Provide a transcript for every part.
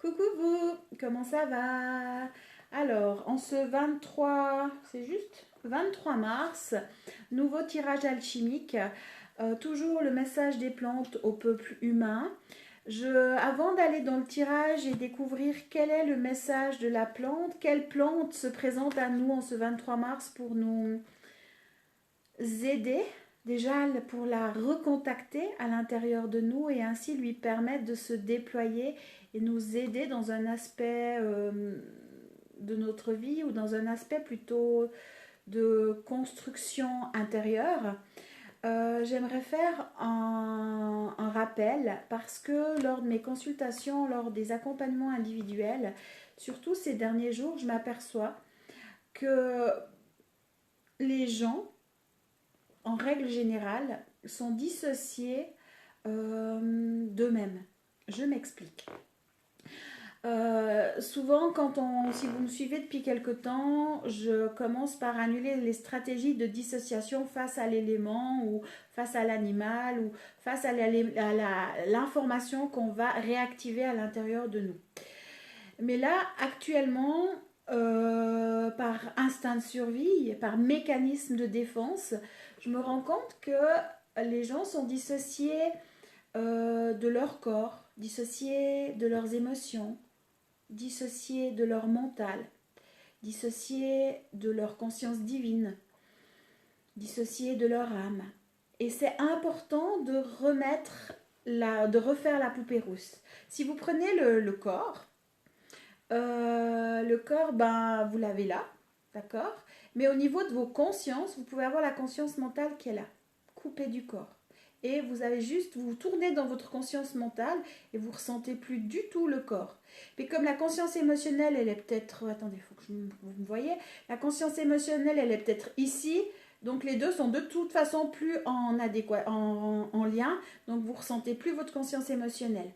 Coucou vous, comment ça va? Alors, en ce 23, c'est juste 23 mars, nouveau tirage alchimique, toujours le message des plantes au peuple humain. Avant d'aller dans le tirage et découvrir quel est le message de la plante, quelle plante se présente à nous en ce 23 mars pour nous aider, déjà pour la recontacter à l'intérieur de nous et ainsi lui permettre de se déployer et nous aider dans un aspect de notre vie ou dans un aspect plutôt de construction intérieure. J'aimerais faire un rappel parce que lors de mes consultations, lors des accompagnements individuels, surtout ces derniers jours, je m'aperçois que les gens, en règle générale, sont dissociés d'eux-mêmes. Je m'explique. Souvent, si vous me suivez depuis quelque temps, je commence par annuler les stratégies de dissociation face à l'élément ou face à l'animal ou face à l'information qu'on va réactiver à l'intérieur de nous. Mais là, actuellement, par instinct de survie, par mécanisme de défense, je me rends compte que les gens sont dissociés de leur corps, dissociés de leurs émotions, dissociés de leur mental, dissociés de leur conscience divine, dissociés de leur âme. Et c'est important de refaire la poupée rousse. Si vous prenez le corps, ben, vous l'avez là, d'accord? Mais au niveau de vos consciences, vous pouvez avoir la conscience mentale qui est là, coupée du corps. Et vous avez juste, vous tournez dans votre conscience mentale et vous ressentez plus du tout le corps. Mais comme la conscience émotionnelle, elle est peut-être, attendez, il faut que vous me voyez, la conscience émotionnelle, elle est peut-être ici, donc les deux sont de toute façon plus en lien, donc vous ressentez plus votre conscience émotionnelle.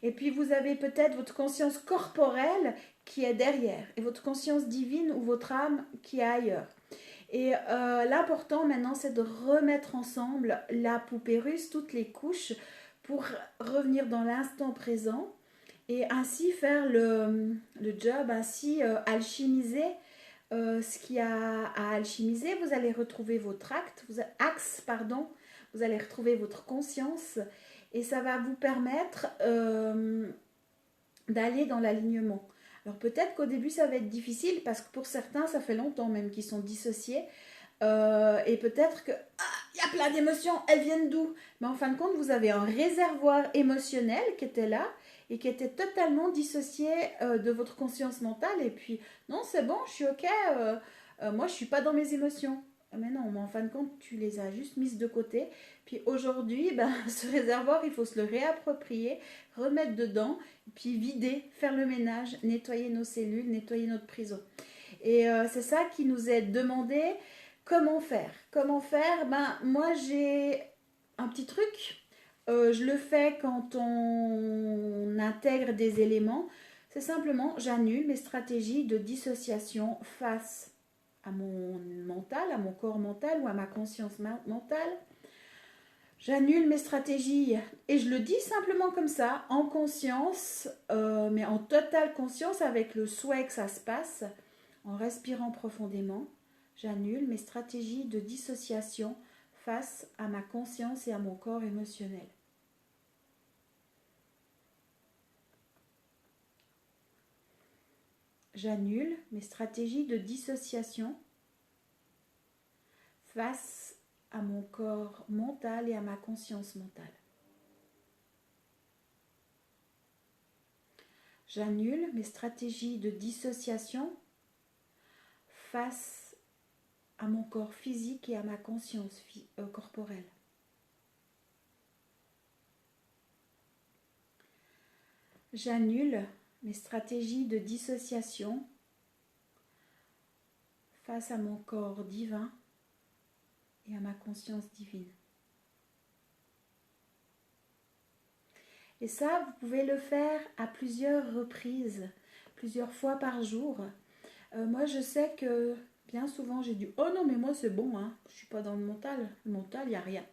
Et puis vous avez peut-être votre conscience corporelle qui est derrière et votre conscience divine ou votre âme qui est ailleurs. Et l'important maintenant, c'est de remettre ensemble la poupée russe, toutes les couches, pour revenir dans l'instant présent et ainsi faire le job, ainsi alchimiser ce qu'il y a à alchimiser. Vous allez retrouver votre axe, vous allez retrouver votre conscience et ça va vous permettre d'aller dans l'alignement. Alors peut-être qu'au début ça va être difficile parce que pour certains ça fait longtemps même qu'ils sont dissociés et peut-être que il y a plein d'émotions, elles viennent d'où? Mais en fin de compte vous avez un réservoir émotionnel qui était là et qui était totalement dissocié de votre conscience mentale et puis non c'est bon je suis ok, moi je suis pas dans mes émotions. Mais non, mais en fin de compte, tu les as juste mises de côté. Puis aujourd'hui, ben, ce réservoir, il faut se le réapproprier, remettre dedans, puis vider, faire le ménage, nettoyer nos cellules, nettoyer notre prison. Et c'est ça qui nous est demandé. Comment faire? Comment faire? Ben, moi, j'ai un petit truc. Je le fais quand on intègre des éléments. C'est simplement, j'annule mes stratégies de dissociation face à mon mental, à mon corps mental ou à ma conscience mentale. J'annule mes stratégies et je le dis simplement comme ça, en conscience, mais en totale conscience avec le souhait que ça se passe, en respirant profondément. J'annule mes stratégies de dissociation face à ma conscience et à mon corps émotionnel. J'annule mes stratégies de dissociation face à mon corps mental et à ma conscience mentale. J'annule mes stratégies de dissociation face à mon corps physique et à ma conscience corporelle. J'annule mes stratégies de dissociation face à mon corps divin et à ma conscience divine. Et ça, vous pouvez le faire à plusieurs reprises, plusieurs fois par jour. Moi, je sais que bien souvent, j'ai dit « Oh non, mais moi, c'est bon, hein, je ne suis pas dans le mental. Le mental, il n'y a rien. »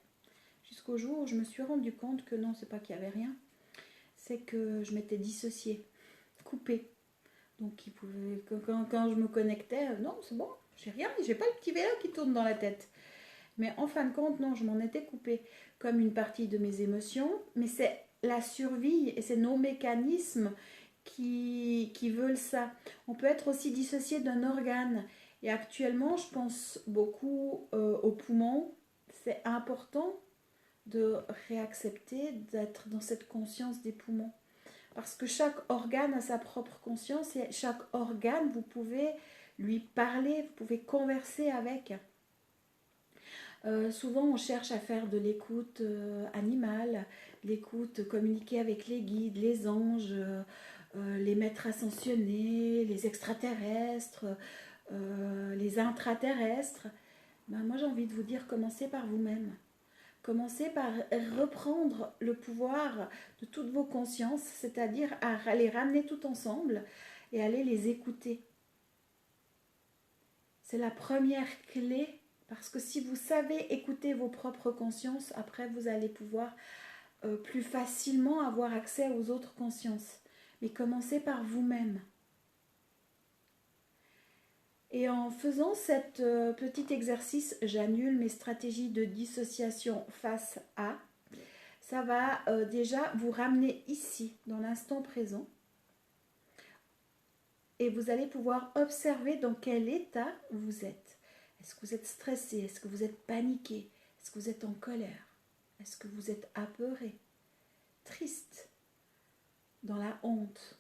Jusqu'au jour où je me suis rendu compte que non, c'est pas qu'il n'y avait rien. C'est que je m'étais dissociée. coupé. Donc, quand je me connectais, non, c'est bon, j'ai rien, j'ai pas le petit vélo qui tourne dans la tête. Mais en fin de compte, non, je m'en étais coupée comme une partie de mes émotions. Mais c'est la survie et c'est nos mécanismes qui veulent ça. On peut être aussi dissocié d'un organe. Et actuellement, je pense beaucoup aux poumons. C'est important de réaccepter, d'être dans cette conscience des poumons. Parce que chaque organe a sa propre conscience et chaque organe, vous pouvez lui parler, vous pouvez converser avec. Souvent, on cherche à faire de l'écoute animale, l'écoute communiquer avec les guides, les anges, les maîtres ascensionnés, les extraterrestres, les intraterrestres. Ben, moi, j'ai envie de vous dire, commencez par vous-même. Commencez par reprendre le pouvoir de toutes vos consciences, c'est-à-dire à les ramener tout ensemble et aller les écouter. C'est la première clé, parce que si vous savez écouter vos propres consciences, après vous allez pouvoir plus facilement avoir accès aux autres consciences. Mais commencez par vous-même. Et en faisant cet petit exercice, j'annule mes stratégies de dissociation face à. Ça va déjà vous ramener ici, dans l'instant présent. Et vous allez pouvoir observer dans quel état vous êtes. Est-ce que vous êtes stressé? Est-ce que vous êtes paniqué? Est-ce que vous êtes en colère? Est-ce que vous êtes apeuré? Triste? Dans la honte?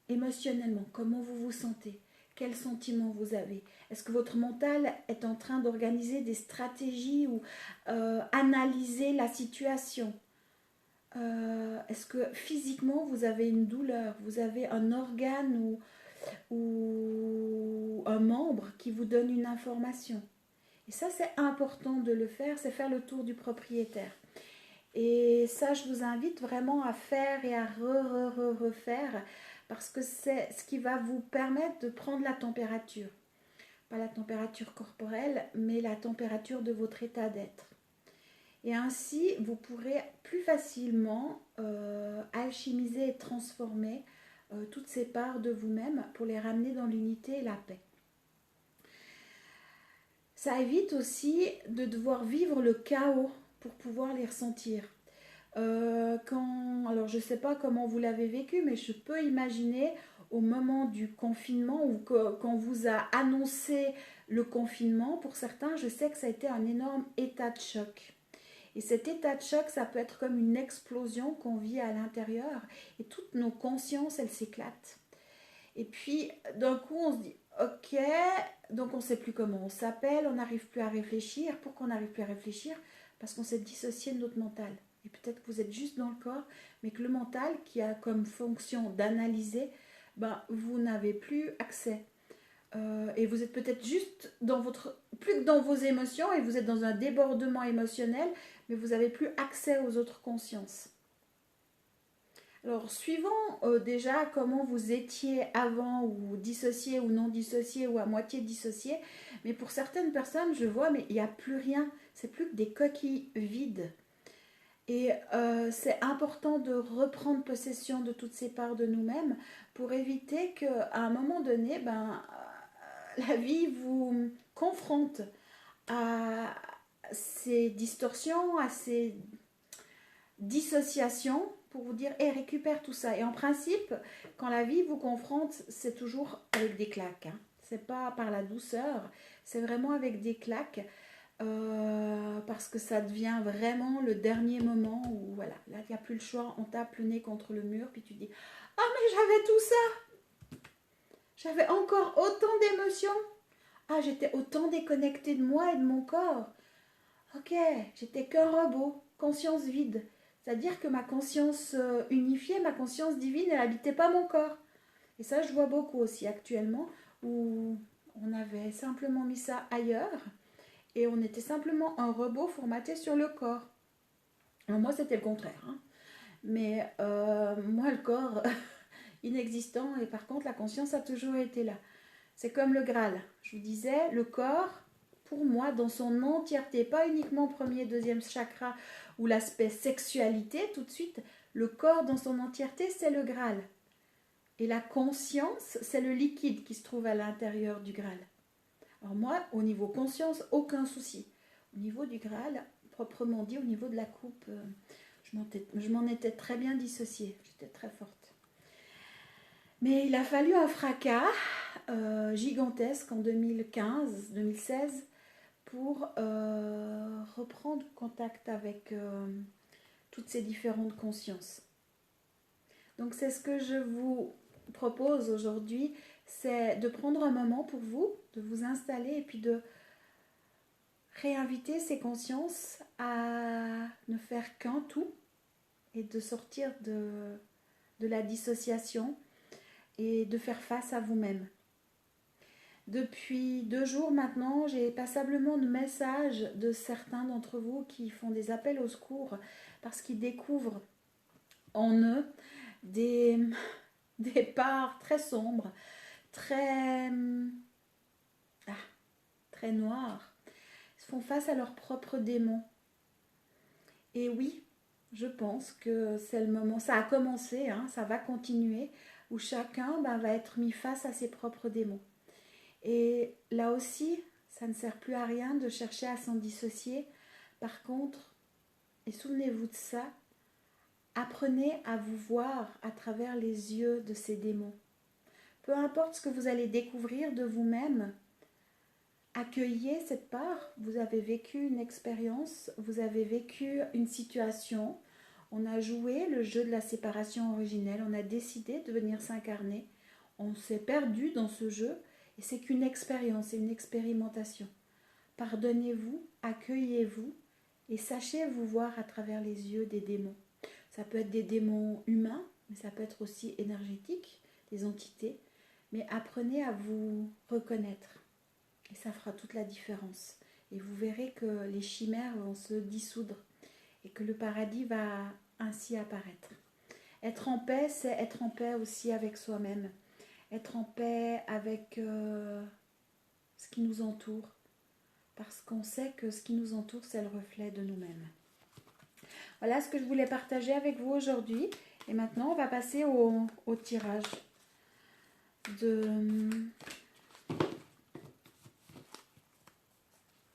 Émotionnellement, comment vous vous sentez? Quels sentiments vous avez? Est-ce que votre mental est en train d'organiser des stratégies ou analyser la situation? Est-ce que physiquement vous avez une douleur? Vous avez un organe ou un membre qui vous donne une information? Et ça, c'est important de le faire, c'est faire le tour du propriétaire. Et ça, je vous invite vraiment à faire et à refaire, parce que c'est ce qui va vous permettre de prendre la température. Pas la température corporelle, mais la température de votre état d'être. Et ainsi, vous pourrez plus facilement alchimiser et transformer toutes ces parts de vous-même pour les ramener dans l'unité et la paix. Ça évite aussi de devoir vivre le chaos pour pouvoir les ressentir. Alors je ne sais pas comment vous l'avez vécu, mais je peux imaginer au moment du confinement ou quand vous a annoncé le confinement, pour certains, je sais que ça a été un énorme état de choc. Et cet état de choc, ça peut être comme une explosion qu'on vit à l'intérieur et toutes nos consciences, elles s'éclatent. Et puis, d'un coup, on se dit, ok, donc on ne sait plus comment on s'appelle, on n'arrive plus à réfléchir. Pourquoi on n'arrive plus à réfléchir? Parce qu'on s'est dissocié de notre mental. Et peut-être que vous êtes juste dans le corps, mais que le mental, qui a comme fonction d'analyser, ben, vous n'avez plus accès. Et vous êtes peut-être juste plus que dans vos émotions, et vous êtes dans un débordement émotionnel, mais vous n'avez plus accès aux autres consciences. Alors, suivant déjà comment vous étiez avant, ou dissocié ou non dissocié, ou à moitié dissocié, mais pour certaines personnes, je vois, mais il n'y a plus rien, c'est plus que des coquilles vides. Et c'est important de reprendre possession de toutes ces parts de nous-mêmes pour éviter qu'à un moment donné, la vie vous confronte à ces distorsions, à ces dissociations pour vous dire, hey, récupère tout ça. Et en principe, quand la vie vous confronte, c'est toujours avec des claques. Hein. C'est pas par la douceur, c'est vraiment avec des claques. Parce que ça devient vraiment le dernier moment où voilà, là il n'y a plus le choix, on tape le nez contre le mur, puis tu dis, ah mais j'avais tout ça, j'avais encore autant d'émotions, ah j'étais autant déconnectée de moi et de mon corps, ok, j'étais qu'un robot, conscience vide, c'est-à-dire que ma conscience unifiée, ma conscience divine, elle n'habitait pas mon corps. Et ça je vois beaucoup aussi actuellement, où on avait simplement mis ça ailleurs, et on était simplement un robot formaté sur le corps. Alors moi, c'était le contraire. Hein. Mais moi, le corps, inexistant, et par contre, la conscience a toujours été là. C'est comme le Graal. Je vous disais, le corps, pour moi, dans son entièreté, pas uniquement premier, deuxième chakra, ou l'aspect sexualité, tout de suite, le corps dans son entièreté, c'est le Graal. Et la conscience, c'est le liquide qui se trouve à l'intérieur du Graal. Alors moi, au niveau conscience, aucun souci. Au niveau du Graal, proprement dit, au niveau de la coupe, je m'en étais très bien dissociée. J'étais très forte. Mais il a fallu un fracas gigantesque en 2015-2016 pour reprendre contact avec toutes ces différentes consciences. Donc c'est ce que je vous propose aujourd'hui, c'est de prendre un moment pour vous, de vous installer et puis de réinviter ces consciences à ne faire qu'un tout et de sortir de la dissociation et de faire face à vous-même. Depuis 2 jours maintenant, j'ai passablement de messages de certains d'entre vous qui font des appels au secours parce qu'ils découvrent en eux des parts très sombres, très noires. Ils font face à leurs propres démons. Et oui, je pense que c'est le moment, ça a commencé, ça va continuer, où chacun va être mis face à ses propres démons. Et là aussi, ça ne sert plus à rien de chercher à s'en dissocier. Par contre, et souvenez-vous de ça, apprenez à vous voir à travers les yeux de ces démons. Peu importe ce que vous allez découvrir de vous-même, accueillez cette part. Vous avez vécu une expérience, vous avez vécu une situation, on a joué le jeu de la séparation originelle, on a décidé de venir s'incarner, on s'est perdu dans ce jeu et c'est qu'une expérience, c'est une expérimentation. Pardonnez-vous, accueillez-vous et sachez vous voir à travers les yeux des démons. Ça peut être des démons humains, mais ça peut être aussi énergétique, des entités. Mais apprenez à vous reconnaître. Et ça fera toute la différence. Et vous verrez que les chimères vont se dissoudre et que le paradis va ainsi apparaître. Être en paix, c'est être en paix aussi avec soi-même. Être en paix avec ce qui nous entoure. Parce qu'on sait que ce qui nous entoure, c'est le reflet de nous-mêmes. Voilà ce que je voulais partager avec vous aujourd'hui. Et maintenant, on va passer au tirage de...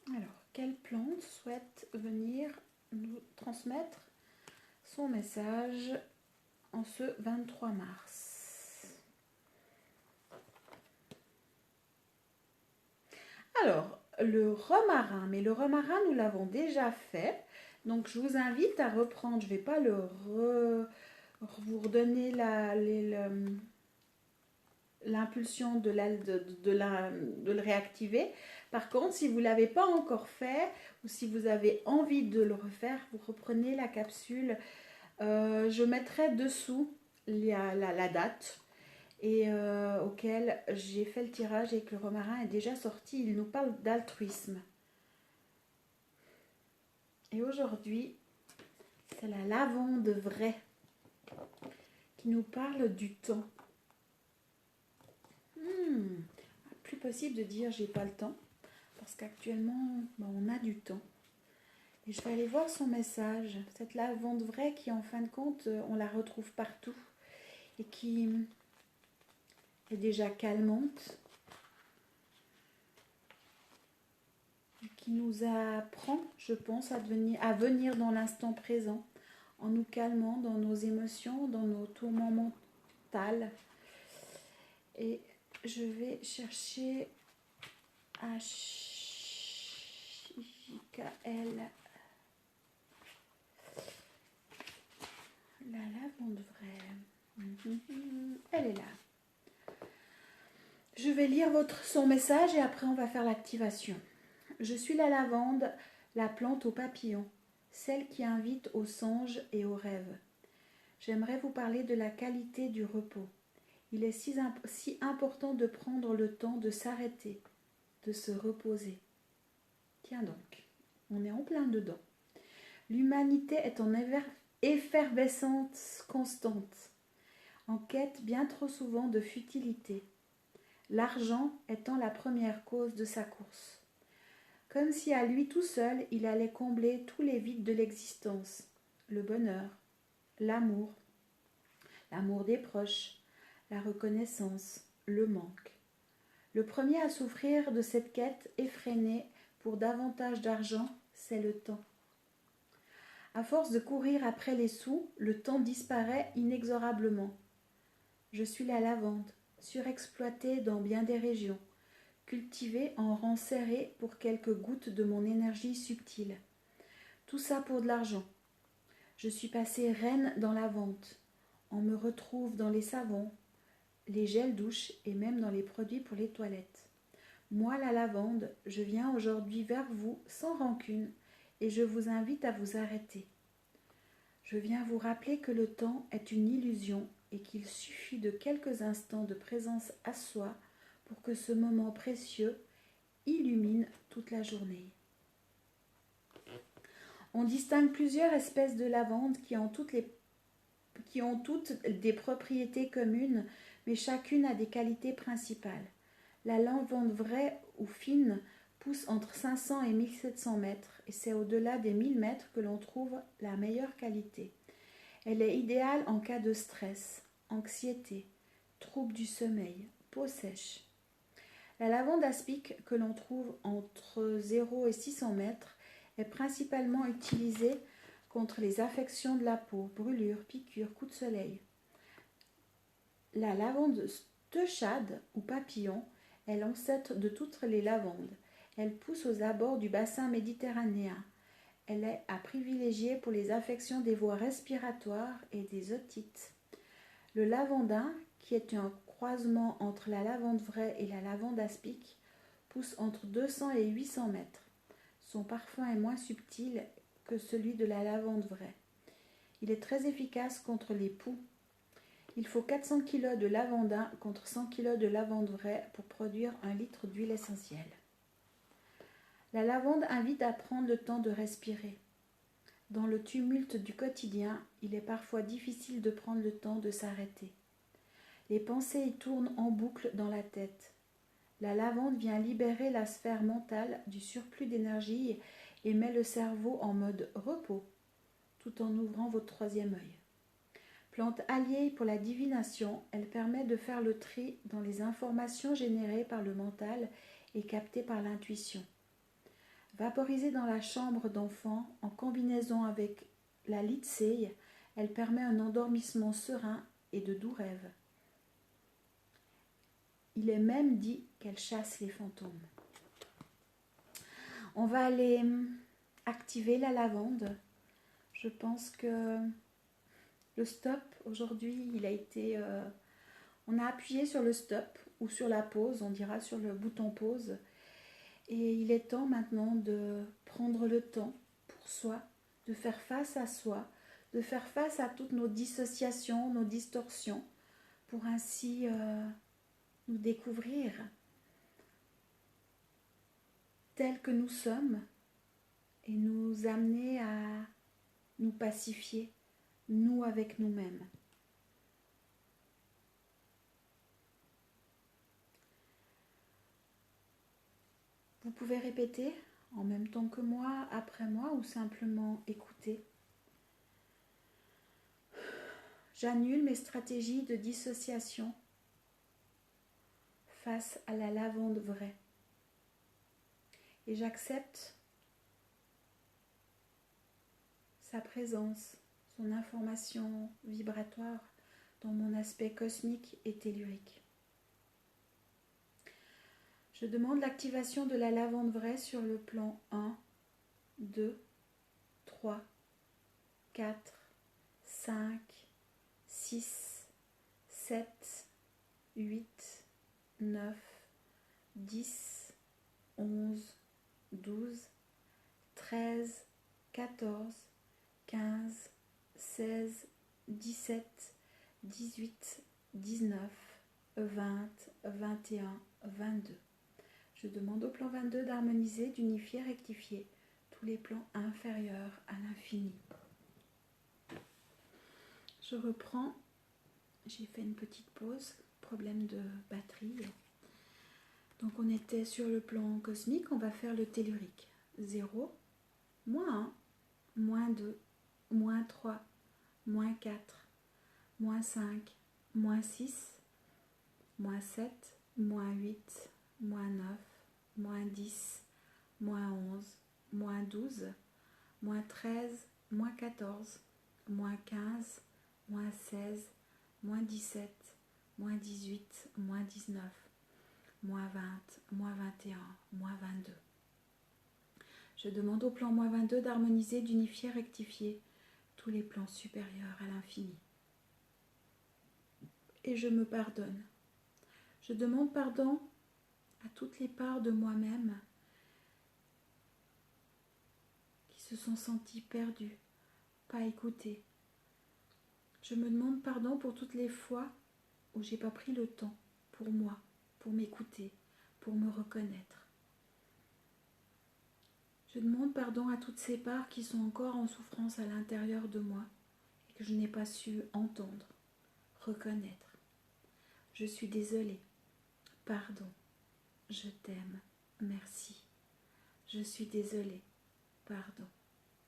Alors, quelle plante souhaite venir nous transmettre son message en ce 23 mars? Alors, le romarin, mais le romarin, nous l'avons déjà fait. Donc, je vous invite à reprendre, je ne vais pas vous redonner l'impulsion de le réactiver. Par contre, si vous ne l'avez pas encore fait ou si vous avez envie de le refaire, vous reprenez la capsule. Je mettrai dessous la date et auquel j'ai fait le tirage et que le romarin est déjà sorti. Il nous parle d'altruisme. Et aujourd'hui, c'est la lavande vraie qui nous parle du temps. Plus possible de dire j'ai pas le temps parce qu'actuellement on a du temps. Et je vais aller voir son message. Cette lavande vraie qui en fin de compte on la retrouve partout et qui est déjà calmante. Qui nous apprend, je pense, à venir dans l'instant présent, en nous calmant dans nos émotions, dans nos tourments mentaux. Et je vais chercher HJKL, la lavande vraie. Elle est là. Je vais lire son message et après on va faire l'activation. Je suis la lavande, la plante aux papillons, celle qui invite aux songes et aux rêves. J'aimerais vous parler de la qualité du repos. Il est si important de prendre le temps de s'arrêter, de se reposer. Tiens donc, on est en plein dedans. L'humanité est en effervescence constante, en quête bien trop souvent de futilité, l'argent étant la première cause de sa course. Comme si à lui tout seul, il allait combler tous les vides de l'existence, le bonheur, l'amour des proches, la reconnaissance, le manque. Le premier à souffrir de cette quête effrénée pour davantage d'argent, c'est le temps. À force de courir après les sous, le temps disparaît inexorablement. Je suis la lavande, surexploitée dans bien des régions, cultivée en rang serré pour quelques gouttes de mon énergie subtile. Tout ça pour de l'argent. Je suis passée reine dans la vente. On me retrouve dans les savons, les gels douche et même dans les produits pour les toilettes. Moi, la lavande, je viens aujourd'hui vers vous sans rancune et je vous invite à vous arrêter. Je viens vous rappeler que le temps est une illusion et qu'il suffit de quelques instants de présence à soi pour que ce moment précieux illumine toute la journée. On distingue plusieurs espèces de lavande qui ont toutes des propriétés communes, mais chacune a des qualités principales. La lavande vraie ou fine pousse entre 500 et 1700 mètres et c'est au-delà des 1000 mètres que l'on trouve la meilleure qualité. Elle est idéale en cas de stress, anxiété, troubles du sommeil, peau sèche. La lavande aspic que l'on trouve entre 0 et 600 mètres est principalement utilisée contre les affections de la peau, brûlures, piqûres, coups de soleil. La lavande steuchade ou papillon est l'ancêtre de toutes les lavandes. Elle pousse aux abords du bassin méditerranéen. Elle est à privilégier pour les affections des voies respiratoires et des otites. Le lavandin, qui est un croisement entre la lavande vraie et la lavande aspic, pousse entre 200 et 800 mètres. Son parfum est moins subtil que celui de la lavande vraie. Il est très efficace contre les poux. Il faut 400 kg de lavandin contre 100 kg de lavande vraie pour produire 1 litre d'huile essentielle. La lavande invite à prendre le temps de respirer. Dans le tumulte du quotidien, il est parfois difficile de prendre le temps de s'arrêter. Les pensées y tournent en boucle dans la tête. La lavande vient libérer la sphère mentale du surplus d'énergie et met le cerveau en mode repos, tout en ouvrant votre troisième œil. Plante alliée pour la divination, elle permet de faire le tri dans les informations générées par le mental et captées par l'intuition. Vaporisée dans la chambre d'enfant en combinaison avec la litsei, elle permet un endormissement serein et de doux rêves. Il est même dit qu'elle chasse les fantômes. On va aller activer la lavande. Je pense que le stop, aujourd'hui, il a été... on a appuyé sur le stop ou sur la pause, on dira sur le bouton pause. Et il est temps maintenant de prendre le temps pour soi, de faire face à soi, de faire face à toutes nos dissociations, nos distorsions, pour ainsi nous découvrir tels que nous sommes et nous amener à nous pacifier, nous avec nous-mêmes. Vous pouvez répéter en même temps que moi, après moi, ou simplement écouter. J'annule mes stratégies de dissociation face à la lavande vraie. Et j'accepte sa présence, son information vibratoire dans mon aspect cosmique et tellurique. Je demande l'activation de la lavande vraie sur le plan 1, 2, 3, 4, 5, 6, 7, 8, 9, 10, 11, 12, 13, 14, 15, 16, 17, 18, 19, 20, 21, 22. Je demande au plan 22 d'harmoniser, d'unifier, rectifier tous les plans inférieurs à l'infini. Je reprends. J'ai fait une petite pause, problème de batterie. Donc on était sur le plan cosmique, on va faire le tellurique. 0, moins 1, moins 2, moins 3, moins 4, moins 5, moins 6, -7, -8, -9, -10, -11, -12, -13, -14, -15, -16, -17, -18, -19, -20, -21, -22. Je demande au plan -22 d'harmoniser, d'unifier, rectifier tous les plans supérieurs à l'infini. Et je me pardonne. Je demande pardon à toutes les parts de moi-même qui se sont senties perdues, pas écoutées. Je me demande pardon pour toutes les fois où j'ai pas pris le temps pour moi, pour m'écouter, pour me reconnaître. Je demande pardon à toutes ces parts qui sont encore en souffrance à l'intérieur de moi et que je n'ai pas su entendre, reconnaître. Je suis désolée. Pardon. Je t'aime. Merci. Je suis désolée. Pardon.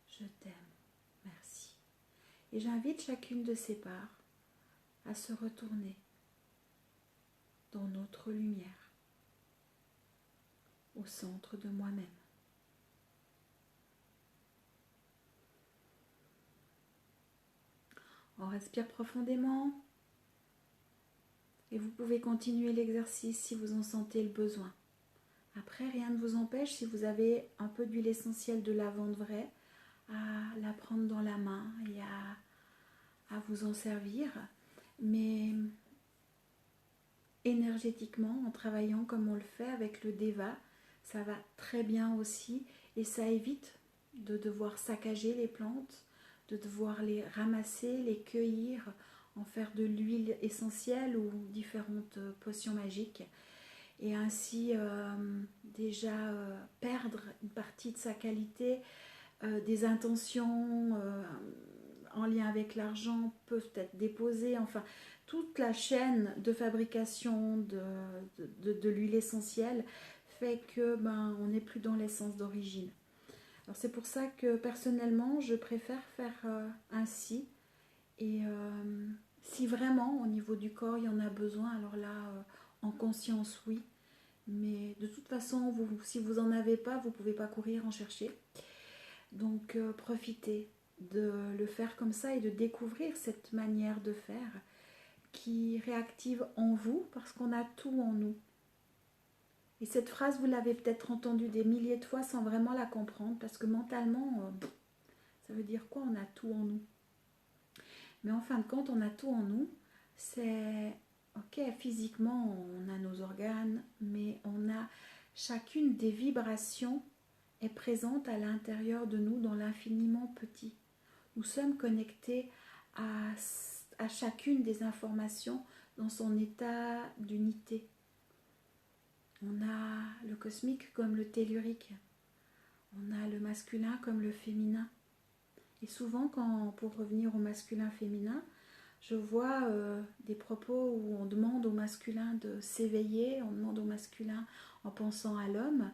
Je t'aime. Merci. Et j'invite chacune de ces parts à se retourner dans notre lumière, au centre de moi-même. On respire profondément et vous pouvez continuer l'exercice si vous en sentez le besoin. Après, rien ne vous empêche, si vous avez un peu d'huile essentielle de lavande vraie, à la prendre dans la main et à vous en servir. Mais énergétiquement, en travaillant comme on le fait avec le Deva, ça va très bien aussi et ça évite de devoir saccager les plantes, de devoir les ramasser, les cueillir, en faire de l'huile essentielle ou différentes potions magiques et ainsi déjà perdre une partie de sa qualité, des intentions en lien avec l'argent peuvent être déposées, enfin toute la chaîne de fabrication de l'huile essentielle fait que on n'est plus dans l'essence d'origine. Alors c'est pour ça que personnellement je préfère faire ainsi et si vraiment au niveau du corps il y en a besoin, alors là en conscience oui, mais de toute façon si vous en avez pas, vous pouvez pas courir en chercher. Donc profitez de le faire comme ça et de découvrir cette manière de faire qui réactive en vous parce qu'on a tout en nous. Et cette phrase, vous l'avez peut-être entendue des milliers de fois sans vraiment la comprendre parce que mentalement, ça veut dire quoi? On a tout en nous. Mais en fin de compte, on a tout en nous. C'est, ok, physiquement, on a nos organes, mais on a chacune des vibrations est présente à l'intérieur de nous dans l'infiniment petit. Nous sommes connectés à chacune des informations dans son état d'unité. On a le cosmique comme le tellurique. On a le masculin comme le féminin. Et souvent, pour revenir au masculin-féminin, je vois des propos où on demande au masculin de s'éveiller, on demande au masculin en pensant à l'homme.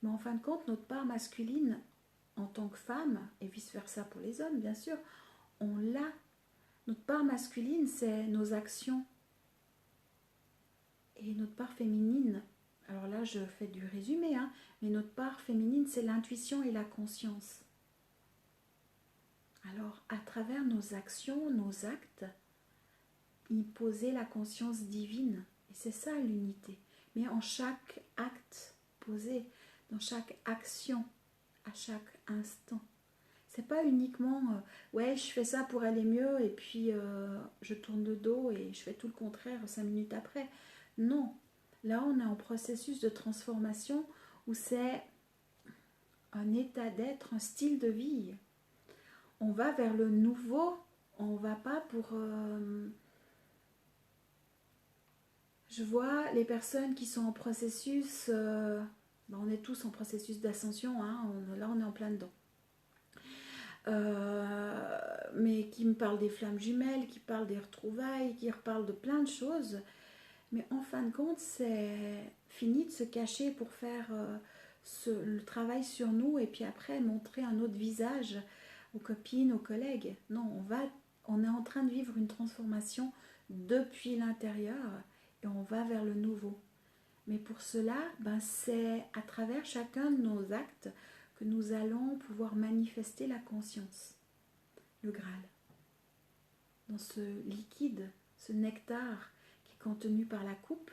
Mais en fin de compte, notre part masculine, en tant que femme, et vice-versa pour les hommes, bien sûr, on l'a. Notre part masculine, c'est nos actions. Et notre part féminine, alors là, je fais du résumé, mais notre part féminine, c'est l'intuition et la conscience. Alors, à travers nos actions, nos actes, y poser la conscience divine. Et c'est ça l'unité. Mais en chaque acte posé, dans chaque action, à chaque instant. C'est pas uniquement ouais, je fais ça pour aller mieux et puis je tourne le dos et je fais tout le contraire 5 minutes après. Non, là on est en processus de transformation où c'est un état d'être, un style de vie. On va vers le nouveau, on va pas pour... Je vois les personnes qui sont en processus, on est tous en processus d'ascension, là on est en plein dedans. Mais qui me parle des flammes jumelles, qui parle des retrouvailles, qui reparle de plein de choses. Mais en fin de compte, c'est fini de se cacher pour faire le travail sur nous et puis après montrer un autre visage aux copines, aux collègues. Non, on est en train de vivre une transformation depuis l'intérieur et et on va vers le nouveau. Mais pour cela, c'est à travers chacun de nos actes que nous allons pouvoir manifester la conscience, le Graal. Dans ce liquide, ce nectar qui est contenu par la coupe,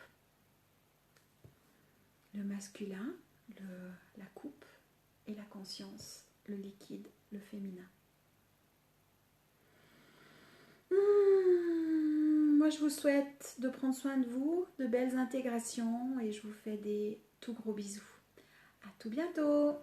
le masculin, la coupe, et la conscience, le liquide, le féminin. Moi, je vous souhaite de prendre soin de vous, de belles intégrations, et je vous fais des tout gros bisous. À tout bientôt!